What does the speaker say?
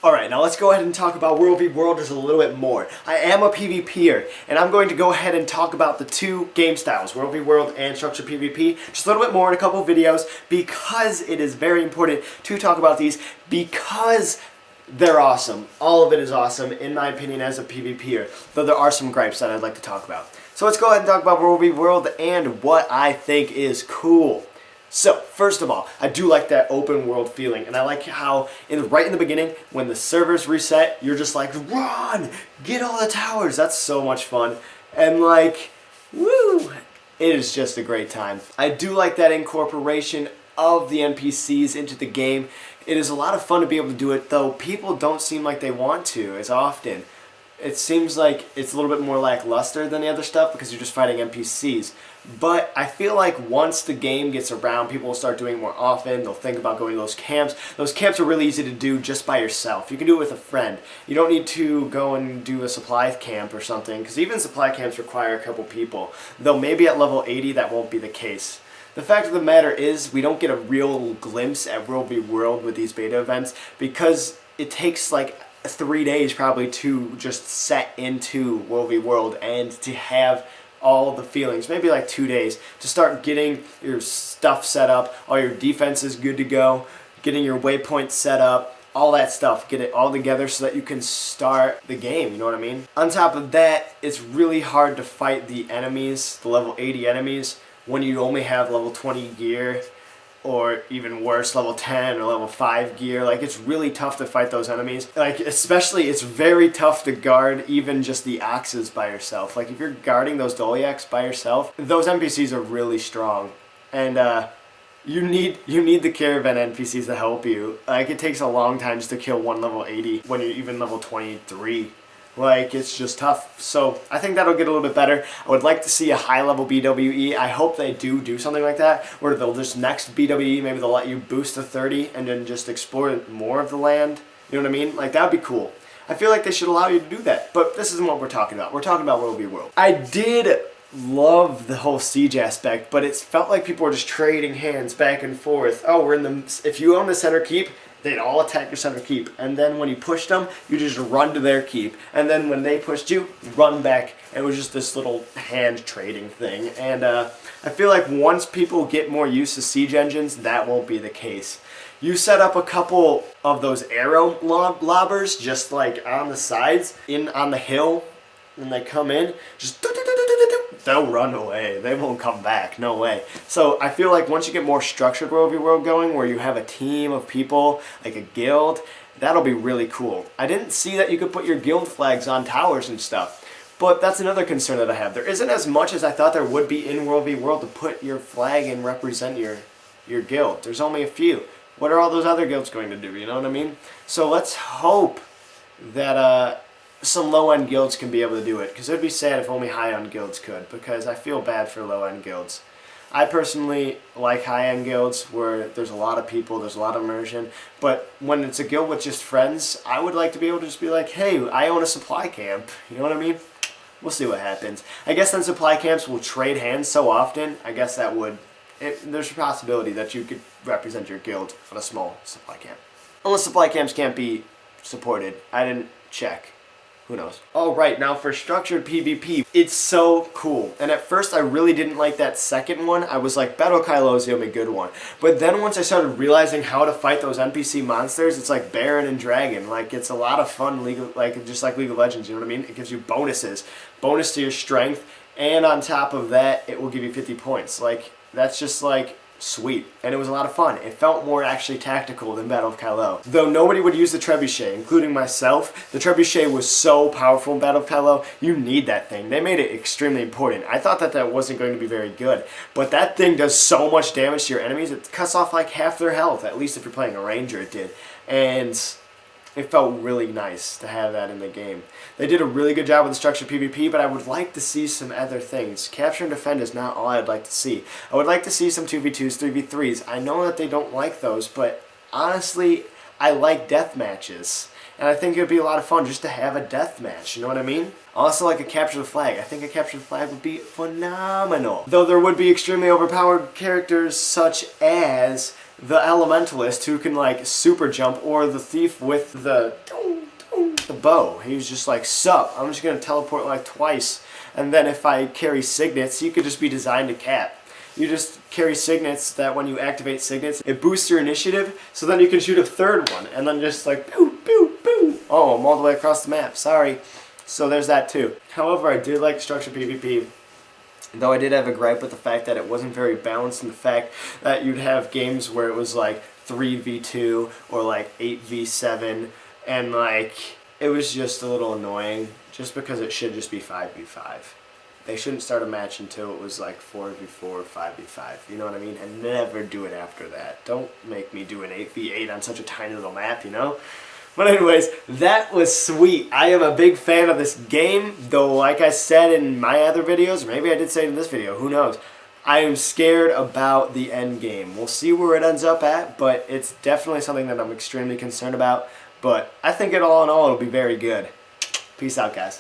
Alright, now let's go ahead and talk about World v World just a little bit more. I am a PvPer, and I'm going to go ahead and talk about the two game styles, World v World and Structured PvP, just a little bit more in a couple of videos, because it is very important to talk about these, because they're awesome. All of it is awesome, in my opinion, as a PvPer, though there are some gripes that I'd like to talk about. So let's go ahead and talk about World v World and what I think is cool. So, first of all, I do like that open world feeling, and I like how right in the beginning, when the servers reset, you're just like, run! Get all the towers! That's so much fun. And like, woo! It is just a great time. I do like that incorporation of the NPCs into the game. It is a lot of fun to be able to do it, though people don't seem like they want to as often. It seems like it's a little bit more lackluster than the other stuff because you're just fighting NPCs. But I feel like once the game gets around, people will start doing it more often. They'll think about going to those camps. Those camps are really easy to do just by yourself. You can do it with a friend. You don't need to go and do a supply camp or something, because even supply camps require a couple people. Though maybe at level 80 that won't be the case. The fact of the matter is we don't get a real glimpse at World v World with these beta events because it takes like 3 days probably to just set into World v World and to have all the feelings, maybe like 2 days, to start getting your stuff set up, all your defense is good to go, getting your waypoints set up, all that stuff, get it all together so that you can start the game, you know what I mean? On top of that, it's really hard to fight the enemies, the level 80 enemies, when you only have level 20 gear, or even worse, level 10 or level 5 gear. Like, it's really tough to fight those enemies. Like, especially, it's very tough to guard even just the axes by yourself. Like, if you're guarding those Doliacs by yourself, those NPCs are really strong. And, you need the caravan NPCs to help you. Like, it takes a long time just to kill one level 80 when you're even level 23. Like, it's just tough. So I think that'll get a little bit better. I would like to see a high-level BWE. I hope they do something like that, where they'll just next BWE, maybe they'll let you boost to 30 and then just explore more of the land. You know what I mean? Like, that would be cool. I feel like they should allow you to do that. But this isn't what we're talking about. We're talking about World v World. I did love the whole siege aspect, but it felt like people were just trading hands back and forth. Oh, we're in the... If you own the center keep, they'd all attack your center keep, and then when you pushed them, you just run to their keep, and then when they pushed you, run back. It was just this little hand trading thing, and I feel like once people get more used to siege engines, that won't be the case. You set up a couple of those arrow lobbers just like on the sides, on the hill, and they come in, just they'll run away. They won't come back. No way. So I feel like once you get more structured World v World going, where you have a team of people, like a guild, that'll be really cool. I didn't see that you could put your guild flags on towers and stuff, but that's another concern that I have. There isn't as much as I thought there would be in World v World to put your flag and represent your guild. There's only a few. What are all those other guilds going to do? You know what I mean? So let's hope that some low-end guilds can be able to do it, because it would be sad if only high-end guilds could, because I feel bad for low-end guilds. I personally like high-end guilds where there's a lot of people, there's a lot of immersion, but when it's a guild with just friends, I would like to be able to just be like, hey, I own a supply camp, you know what I mean? We'll see what happens. I guess then supply camps will trade hands so often, I guess that would... there's a possibility that you could represent your guild on a small supply camp. Unless supply camps can't be supported. I didn't check. Who knows? Alright, now for structured PvP, it's so cool. And at first I really didn't like that second one. I was like, Battle Kylo is the only good one. But then once I started realizing how to fight those NPC monsters, it's like Baron and Dragon. Like, it's a lot of fun, just like League of Legends, you know what I mean? It gives you bonuses. Bonus to your strength, and on top of that, it will give you 50 points. Like, that's just like... sweet. And it was a lot of fun. It felt more actually tactical than Battle of Kylo. Though nobody would use the trebuchet, including myself, the trebuchet was so powerful in Battle of Kylo, you need that thing. They made it extremely important. I thought that wasn't going to be very good, but that thing does so much damage to your enemies, it cuts off like half their health, at least if you're playing a ranger it did. And it felt really nice to have that in the game. They did a really good job with the structured PvP, but I would like to see some other things. Capture and defend is not all I'd like to see. I would like to see some 2v2s, 3v3s. I know that they don't like those, but honestly, I like death matches. And I think it would be a lot of fun just to have a death match, you know what I mean? Also like a capture the flag. I think a capture the flag would be phenomenal. Though there would be extremely overpowered characters such as the elementalist who can like super jump, or the thief with the bow. He was just like, sup, I'm just gonna teleport like twice. And then if I carry signets, you could just be designed to cap. You just carry signets that when you activate signets, it boosts your initiative, so then you can shoot a third one, and then just like, pew, pew, pew. Oh, I'm all the way across the map, sorry. So there's that too. However, I did like structured PvP, though I did have a gripe with the fact that it wasn't very balanced, and the fact that you'd have games where it was like 3v2 or like 8v7, and like, it was just a little annoying, just because it should just be 5v5. They shouldn't start a match until it was like 4v4 or 5v5, you know what I mean? And never do it after that. Don't make me do an 8v8 on such a tiny little map, you know? But anyways, that was sweet. I am a big fan of this game, though like I said in my other videos, or maybe I did say it in this video, who knows? I am scared about the end game. We'll see where it ends up at, but it's definitely something that I'm extremely concerned about. But I think all in all, it'll be very good. Peace out, guys.